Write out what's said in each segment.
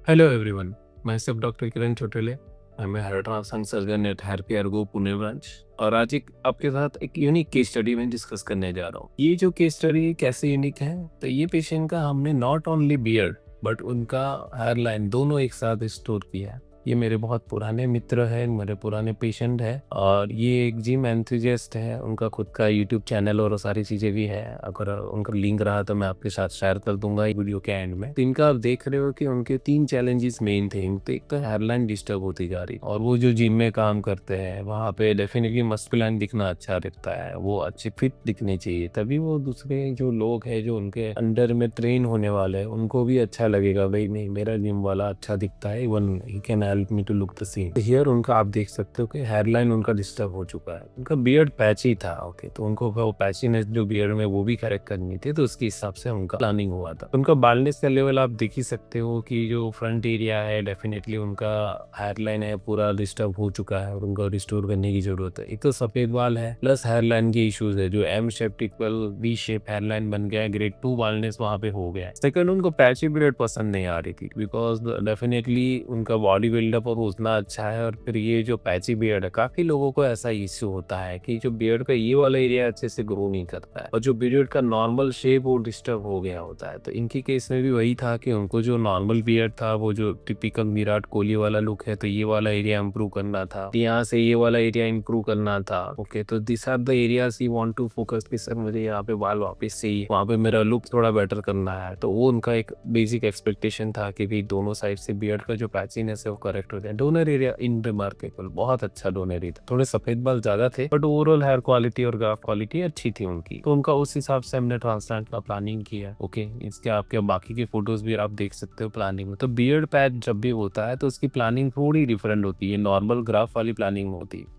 Hello everyone, myself Dr. Kiran Chotele. I'm a hair transplant surgeon at Happy Ergo Pune branch और आज एक आपके साथ एक यूनिक केस स्टडी में डिस्कस करने जा रहा हूँ। ये जो केस स्टडी कैसे यूनिक है, तो ये पेशेंट का हमने नॉट ओनली बियर्ड बट उनका हेयर लाइन दोनों एक साथ स्टोर किया है। ये मेरे बहुत पुराने मित्र हैं, मेरे पुराने पेशेंट हैं और ये एक जिम एंथुजियास्ट है। उनका खुद का यूट्यूब चैनल और सारी चीज़ें भी है। अगर उनका लिंक रहा तो मैं आपके साथ शेयर कर दूंगा वीडियो के एंड में। तो इनका आप देख रहे हो कि उनके 3 चैलेंजेस मेन थे। तो एक तो हेयरलाइन डिस्टर्ब होती जा रही और वो जो जिम में काम करते हैं वहाँ पे डेफिनेटली मस्कुलाइन दिखना अच्छा दिखता है, वो अच्छे फिट दिखने चाहिए, तभी वो दूसरे जो लोग हैं जो उनके अंडर में ट्रेन होने वाले हैं उनको भी अच्छा लगेगा, भाई नहीं मेरा जिम वाला अच्छा दिखता है, even he can help me to look the same. Here उनका आप देख सकते हो कि हेयरलाइन उनका डिस्टर्ब हो चुका है। उनका बियर्ड पैची था, ओके, तो उनको वो पैचीनेस जो बियर्ड में वो भी करेक्ट करनी थी, तो उसके हिसाब से उनका प्लानिंग हुआ था। उनका बाल्डनेस का लेवल आप देख ही सकते हो कि जो फ्रंट एरिया है डेफिनेटली उनका हेयरलाइन है पूरा डिस्टर्ब हो चुका है और उनको रिस्टोर करने की जरूरत है। एक तो सफेद बाल है प्लस हेयरलाइन के इश्यूज है, जो M shape equal V shape hairline बन गया है, ग्रेड 2 बाल्डनेस वहां पे हो गया है। सेकंड, उनको पैची बियर्ड पसंद नहीं आ रही थी बिकॉज डेफिनेटली उनका बॉडी बिल्डअप और उतना अच्छा है, और फिर ये जो पैची बियर्ड है काफी लोगों को ऐसा इश्यू होता है कि जो बियर्ड का ये वाला एरिया अच्छे से ग्रो नहीं करता है और जो बियर्ड का नॉर्मल शेप वो डिस्टर्ब हो गया होता है। तो इनकी केस में भी वही था कि उनको जो नॉर्मल बियर्ड था वो जो टिपिकल विराट कोहली वाला लुक है, तो ये वाला एरिया इंप्रूव करना था, यहाँ से ये वाला एरिया इंप्रूव करना था। ओके, तो this are the areas he want to focus कि सर मुझे यहाँ पे बाल वापस से वहाँ पे मेरा लुक थोड़ा बेटर करना है। तो वो उनका एक बेसिक एक्सपेक्टेशन था कि भी दोनों साइड से बियर्ड का जो पैचीनेस है वो करेक्ट हो जाए। डोनर एरिया इनरिमार्केबल, बहुत अच्छा डोनर एरिया था। थोड़े सफेद बाल ज्यादा थे बट ओवरऑल हेयर क्वालिटी और ग्राफ क्वालिटी अच्छी थी उनकी, तो उनका उस हिसाब से हमने ट्रांसप्लांट का प्लानिंग किया। ओके, इसके आपके बाकी के फोटोज भी आप देख सकते हो प्लानिंग में। तो बियर्ड पैच जब भी होता है तो उसकी प्लानिंग थोड़ी डिफरेंट होती है, नॉर्मल ग्राफ वाली प्लानिंग होती है।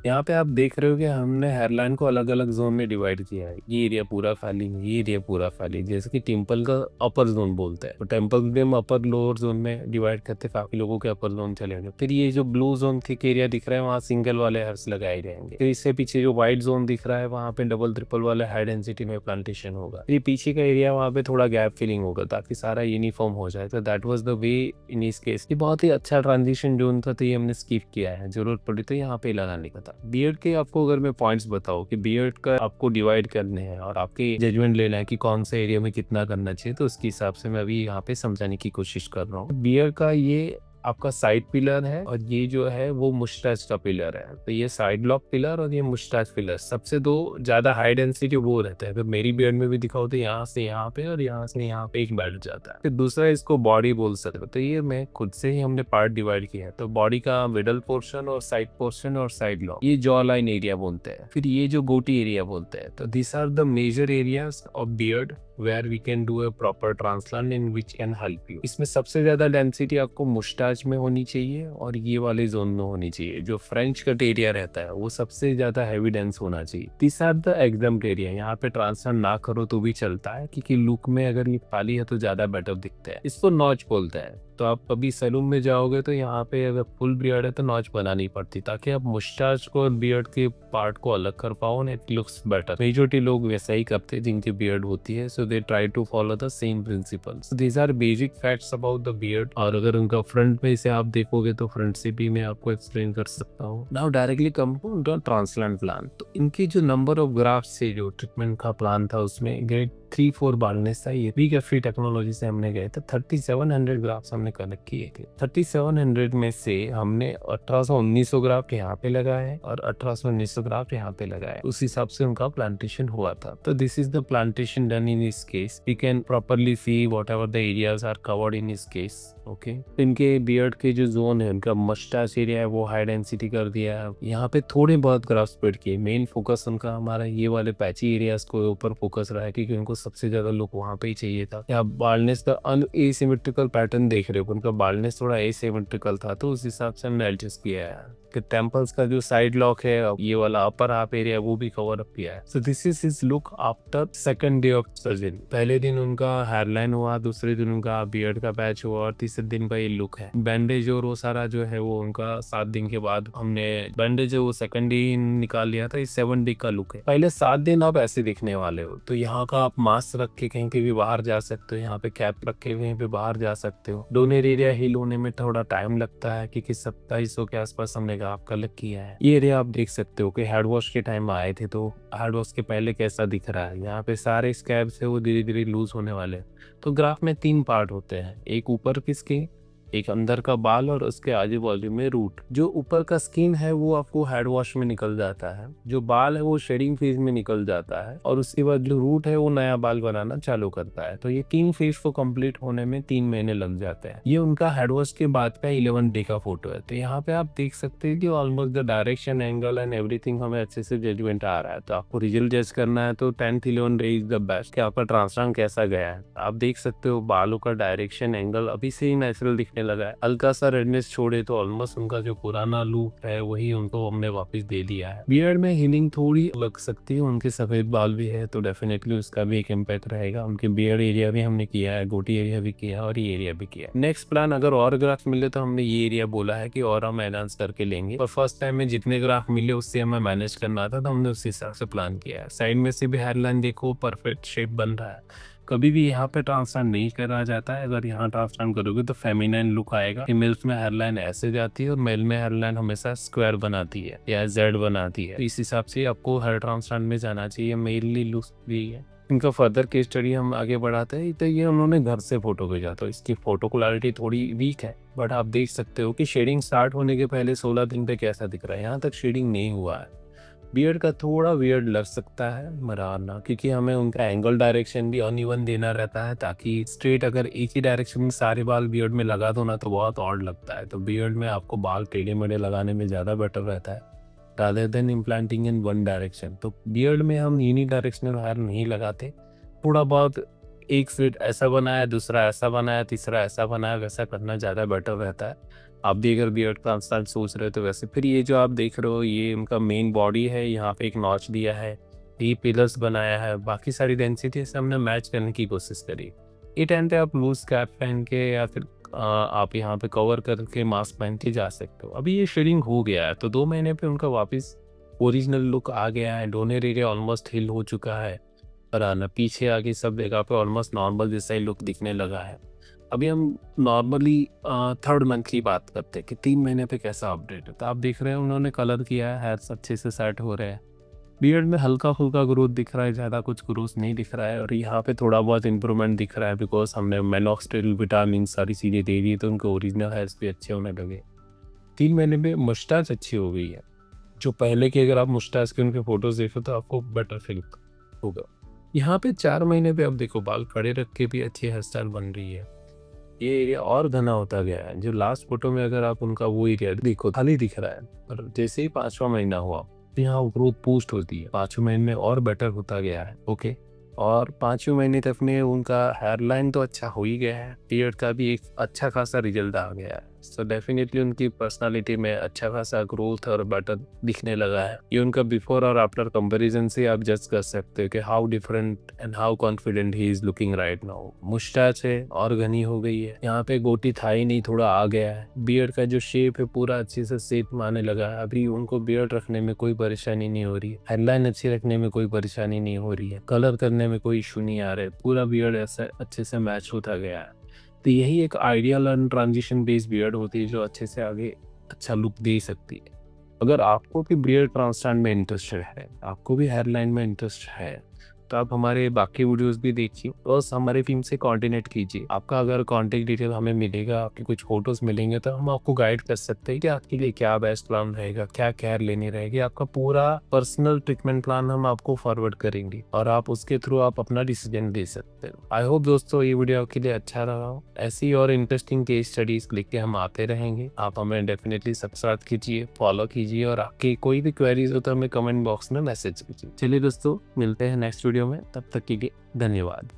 यहाँ पे आप देख रहे हो कि हमने हेयरलाइन को अलग अलग जोन में डिवाइड किया है। ये एरिया पूरा फैली, ये एरिया पूरा फैली, जैसे कि टेम्पल का अपर जोन बोलते हैं, तो टेम्पल में हम अपर लोअर जोन में डिवाइड करते, काफी लोगों के अपर जोन चले गए। फिर ये जो ब्लू जोन थिक एरिया दिख रहा है वहाँ सिंगल वाले हेयर्स लगाए जाएंगे। फिर इससे पीछे जो व्हाइट जोन दिख रहा है वहाँ पे डबल ट्रिपल वाले हाई डेंसिटी में प्लांटेशन होगा। फिर पीछे का एरिया वहाँ पे थोड़ा गैप फिलिंग होगा ताकि सारा यूनिफॉर्म हो जाए। तो दैट वाज द वे इन इस केस। ये बहुत ही अच्छा ट्रांजिशन जोन था, तो ये हमने स्किप किया है, जरूरत पड़ी तो यहाँ पे लगाने का था। बियर्ड के आपको अगर मैं पॉइंट्स बताऊं कि बियर्ड का आपको डिवाइड करने हैं और आपके जजमेंट लेना है कि कौन से एरिया में कितना करना चाहिए, तो उसके हिसाब से मैं अभी यहाँ पे समझाने की कोशिश कर रहा हूँ। बियर्ड का ये आपका साइड पिलर है और ये जो है वो मुस्टैच का पिलर है। तो ये साइड लॉक पिलर और ये मुस्टैच पिलर सबसे दो ज्यादा हाई डेंसिटी वो रहता है। तो मेरी बियर्ड में भी दिखाओ तो यहाँ से यहाँ पे और यहाँ से यहाँ पे एक बैठ जाता है। फिर दूसरा इसको बॉडी बोल सकते हो, तो ये मैं खुद से ही हमने पार्ट डिवाइड किया है। तो बॉडी का मिडल पोर्शन और साइड पोर्शन और साइड लॉक, ये जॉ लाइन एरिया बोलते हैं। फिर ये जो गोटी एरिया बोलते हैं। तो this are the major areas of beard where we can do a proper transplant in which can help you। इसमें सबसे ज्यादा डेंसिटी आपको मुस्टाच में होनी चाहिए और ये वाले जोन में होनी चाहिए। जो फ्रेंच कट एरिया रहता है वो सबसे ज्यादा हैवी डेंस होना चाहिए। This are the exempt area. यहाँ पे ट्रांसप्लांट ना करो तो भी चलता है, क्योंकि लुक में अगर ये खाली है तो ज्यादा बेटर दिखता है। इसको नॉच बोलते हैं। तो आप कभी सैलून में जाओगे तो यहाँ पे अगर फुल बियर्ड है तो नॉच बनानी पड़ती, ताकि आप मुस्टाच को और बियर्ड के पार्ट को अलग कर पाओ and it looks better. Majority लोग वैसा ही करते हैं जिनकी बियर्ड होती है, so they try to follow the same principles. These are basic facts about the beard. और अगर उनका फ्रंट में से आप देखोगे तो फ्रंट से भी मैं आपको एक्सप्लेन कर सकता हूँ। Now directly come to the transplant plan. तो इनके जो नंबर ऑफ ग्राफ्ट से जो ट्रीटमेंट का प्लान था उसमें ग्रेड 3-4 बाल्डनेस था। ये भी फ्री टेक्नोलॉजी से हमने गए थे। 3700 ग्राफ्स हमने कलेक्ट किए थे। 3700 में से हमने 1800-1900 ग्राफ यहाँ पे लगाए और 1800-1900 ग्राफ यहाँ पे लगाए। उस हिसाब से उनका प्लांटेशन हुआ था। तो this is the plantation done in this case. We can properly see whatever the areas are covered in this case. Okay, इनके बियर्ड के जो जोन है, उनका मस्टाच एरिया है वो हाई डेंसिटी कर दिया है। यहाँ पे थोड़े बहुत ग्राफ स्प्रेड किए। मेन फोकस उनका हमारा ये वाले पैची एरियाज को ऊपर फोकस रहा है, क्योंकि उनको सबसे ज्यादा लुक वहाँ पे ही चाहिए था। यहाँ बाल्डनेस का एसिमेट्रिकल पैटर्न देख रहे हो, उनका बाल्डनेस थोड़ा एसिमेट्रिकल था, तो उस हिसाब से हमने एडजस्ट किया है। कि टेम्पल्स का जो साइड लॉक है, ये वाला अपर हाफ एरिया वो भी कवर अप किया है। So this is his look after second day of surgery. पहले दिन उनका हेयरलाइन हुआ, दूसरे दिन उनका बियर्ड का पैच हुआ और तीसरे दिन का ये लुक है। बैंडेज और वो सारा जो है वो उनका 7 दिन के बाद हमने बैंडेज वो सेकंड डे निकाल लिया था। ये 7 डे का लुक है। पहले 7 दिन आप ऐसे दिखने वाले हो, तो यहाँ का आप मास्क रख के कहीं भी बाहर जा सकते हो, यहाँ पे कैप रख के कहीं पे बाहर जा सकते हो। डोनर एरिया हील होने में थोड़ा टाइम लगता है क्योंकि 2700 के आसपास हमने गाफ कलेक्ट किया है। ये एरिया आप देख सकते हो कि हेड वॉश के टाइम आए थे तो हेड वॉश के पहले कैसा दिख रहा है। यहाँ पे सारे स्कैब्स है वो धीरे धीरे लूज होने वाले हैं। तो ग्राफ में 3 पार्ट होते हैं, एक ऊपर की स्किन, एक अंदर का बाल और उसके आजू बाजू में रूट। जो ऊपर का स्किन है वो आपको हेड वॉश में निकल जाता है, जो बाल है वो शेडिंग फेज में निकल जाता है और उसके बाद जो रूट है वो नया बाल बनाना चालू करता है। तो ये 3 फेज को कंप्लीट होने में 3 महीने लग जाते हैं। ये उनका हेड वॉश के बाद का 11 डे का फोटो है। तो यहाँ पे आप देख सकते हैं कि almost the direction, angle and everything हमें अच्छे से जजमेंट आ रहा है। तो आपको रिजल्ट जज करना है तो 10th 11 day is the best कि आपका ट्रांसप्लांट कैसा गया है। आप देख सकते हो बालों का डायरेक्शन, एंगल अभी से ही नेचुरल दिखने लगा है। हल्का सा रेडनेस छोड़े तो ऑलमोस्ट उनका जो पुराना लुक है वही उनको हमने वापस दे दिया है। बियर्ड में हीलिंग थोड़ी लग सकती है, उनके सफेद बाल भी है तो डेफिनेटली उसका भी एक इम्पैक्ट रहेगा। उनके बियर्ड एरिया भी हमने किया है, गोटी एरिया भी किया है और ये एरिया भी किया है। नेक्स्ट प्लान अगर और ग्राफ मिले तो हमने ये एरिया बोला है कि और हम एनहांस करके लेंगे, पर फर्स्ट टाइम में जितने ग्राफ मिले उससे हमें मैनेज करना था तो हमने उस हिसाब से प्लान किया है। साइड में से भी हेयरलाइन देखो, परफेक्ट शेप बन रहा है। कभी भी यहाँ पे ट्रांसप्लांट नहीं करा जाता है। अगर यहाँ ट्रांसप्लांट करोगे तो फेमिनाइन लुक आएगा। फीमेल्स में हेयरलाइन ऐसे जाती है और मेल में हेयरलाइन हमेशा स्क्वायर बनाती है या जेड बनाती है। तो इस हिसाब से आपको हेयर ट्रांसप्लांट में जाना चाहिए। मेनली लुक भी है। इनका फर्दर केस स्टडी हम आगे बढ़ाते हैं। तो ये उन्होंने घर से फोटो भेजा, तो इसकी फोटो क्लैरिटी थोड़ी वीक है, बट आप देख सकते हो कि शेडिंग स्टार्ट होने के पहले 16 दिन पे कैसा दिख रहा है। यहाँ तक शेडिंग नहीं हुआ है। बियर्ड का थोड़ा वियर्ड लग सकता है मराना, क्योंकि हमें उनका एंगल डायरेक्शन भी अनइवन देना रहता है ताकि स्ट्रेट अगर एक ही डायरेक्शन में सारे बाल बियर्ड में लगा दो ना तो बहुत ऑड लगता है। तो बियर्ड में आपको बाल टेढ़े मेढ़े लगाने में ज़्यादा बेटर रहता है rather than implanting in one direction. तो बियर्ड में हम यूनिडायरेक्शनल हेयर नहीं लगाते। थोड़ा बहुत एक सेट ऐसा बनाया, दूसरा ऐसा बनाया, तीसरा ऐसा बनाया, वैसा करना ज़्यादा बेटर रहता है। आप भी अगर बियर्ड ट्रांसप्लांट सोच रहे हो तो वैसे। फिर ये जो आप देख रहे हो ये उनका मेन बॉडी है, यहाँ पे एक नॉच दिया है, ये पिलर्स बनाया है, बाकी सारी डेंसिटी से हमने मैच करने की कोशिश करी। ये टाइम पे आप लूज कैप पहन के या फिर आप यहाँ पे कवर करके मास्क पहन के जा सकते हो। अभी ये शेडिंग हो गया है तो 2 महीने पे उनका वापस ओरिजिनल लुक आ गया है। डोनर एरिया ऑलमोस्ट हिल हो चुका है और आना पीछे आगे सब जगह पे ऑलमोस्ट नॉर्मल जैसा ही लुक दिखने लगा है। अभी हम नॉर्मली 3rd मंथ की बात करते हैं कि 3 महीने पे कैसा अपडेट है। तो आप देख रहे हैं उन्होंने कलर किया है, हेयर्स अच्छे से सेट हो रहे हैं। बियर्ड में हल्का फुल्का ग्रोथ दिख रहा है, ज़्यादा कुछ ग्रोथ नहीं दिख रहा है और यहाँ पे थोड़ा बहुत इंप्रूवमेंट दिख रहा है बिकॉज हमने मेनॉक्सिडिल विटामिन सारी चीज़ें दे दी तो उनके ओरिजिनल हेयर्स भी अच्छे होने लगे। 3 महीने में मुस्टाच अच्छी हो गई है। जो पहले की अगर आप मुस्टाच के उनके फोटोज देखो तो आपको बेटर फील होगा। यहाँ पे 4 महीने पे अब देखो बाल खड़े रख के भी अच्छी हेयर स्टाइल बन रही है। ये एरिया और घना होता गया है। जो लास्ट फोटो में अगर आप उनका वो एरिया देखो खाली दिख रहा है, पर जैसे ही 5वां महीना हुआ तो यहाँ ग्रोथ बूस्ट होती है। 5वें महीने में और बेटर होता गया है। ओके, और 5वें महीने तक में उनका हेयरलाइन तो अच्छा हो ही गया है, बियर्ड का भी एक अच्छा खासा रिजल्ट आ गया है। सो डेफिनेटली उनकी पर्सनालिटी में अच्छा खासा ग्रोथ और बेटर दिखने लगा है। ये उनका बिफोर और आफ्टर कंपैरिजन से आप जज कर सकते हो कि how different and how confident he is looking right now. Moustache है और घनी हो गई है, यहाँ पे गोटी था ही नहीं, थोड़ा आ गया है। बियर्ड का जो शेप है पूरा अच्छे से शेप माने लगा है। अभी उनको बियर्ड रखने में कोई परेशानी नहीं हो रही है, हेडलाइन अच्छी रखने में कोई परेशानी नहीं हो रही है, कलर करने में कोई इशू नहीं आ रहा है। पूरा बियर्ड ऐसा अच्छे से मैच होता गया है। तो यही एक ideal and transition based beard होती है जो अच्छे से आगे अच्छा लुक दे सकती है। अगर आपको भी बियर्ड ट्रांसप्लांट में इंटरेस्ट है, आपको भी हेयरलाइन में इंटरेस्ट है, तो आप हमारे बाकी वीडियोस भी देखिए, बस हमारे टीम से कोऑर्डिनेट कीजिए। आपका अगर कॉन्टेक्ट डिटेल हमें मिलेगा, आपके कुछ फोटोज मिलेंगे तो हम आपको गाइड कर सकते हैं कि आपके लिए क्या बेस्ट प्लान रहेगा, क्या केयर लेनी रहेगी। आपका पूरा पर्सनल ट्रीटमेंट प्लान हम आपको फॉरवर्ड करेंगे और आप उसके थ्रू आप अपना डिसीजन ले सकते हो। आई होप दोस्तों ये वीडियो आपके लिए अच्छा रहा हो। ऐसी और इंटरेस्टिंग केस स्टडीज लेके हम आते रहेंगे। आप हमें डेफिनेटली सब्सक्राइब कीजिए, फॉलो कीजिए और आपकी कोई भी क्वेरीज हो तो हमें कमेंट बॉक्स में मैसेज कीजिए। चलिए दोस्तों, मिलते हैं नेक्स्ट वीडियो में, तब तक के लिए धन्यवाद।